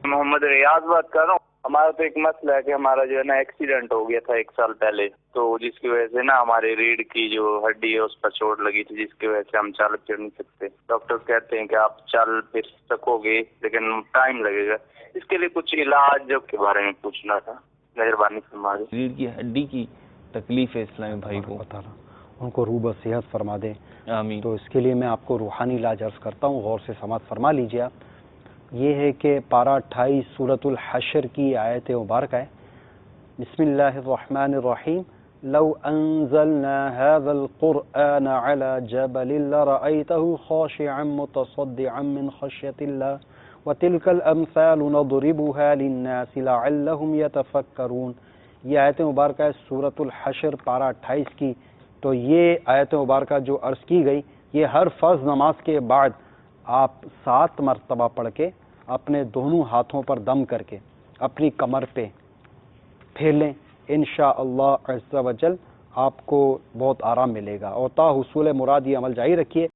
मोहम्मद रियाज बात कर रहा हूँ। हमारा तो एक मसला है कि हमारा जो है ना एक्सीडेंट हो गया था 1 साल पहले, तो जिसकी वजह से ना हमारे रीढ़ की जो हड्डी है उस पर चोट लगी थी, जिसकी वजह से हम चल फिर नहीं सकते। डॉक्टर कहते हैं कि आप चल फिर सकोगे लेकिन टाइम लगेगा। इसके लिए कुछ इलाज के बारे में पूछना था, मेहरबानी फरमाइए। रीढ़ की हड्डी की तकलीफ है इस्लामी भाई को, उनको रूब सेहत फरमा दे, आमीन। तो इसके लिए मैं आपको रूहानी इलाज अर्ज़ करता हूँ, गौर से समाअत फरमा लीजिए आप। ये है कि पारा 28 सूरतुल हशर की आयत मुबारक है, बिस्मिल्लाहिर्रहमानिर्रहीम, लौ अंज़लना हाज़ल क़ुरआन अला जबलिन लरअयतहु ख़ाशिअन मुतसद्दिअन मिन ख़श्यतिल्लाह व तिलकल अम्सालु नदरिबुहा लिन्नासि लअल्लहुम यतफ़क्करून। ये आयत मुबारक है सूरतुल हशर पारा 28 की। तो ये आयत मुबारक जो अर्ज़ की गई, ये हर फ़र्ज़ नमाज के बाद आप 7 मरतबा पढ़ के अपने दोनों हाथों पर दम करके अपनी कमर पे फेर लें, इंशाअल्लाह अज़्ज़ा वजल आपको बहुत आराम मिलेगा। और ता हुसूल मुराद ये अमल जारी रखिए।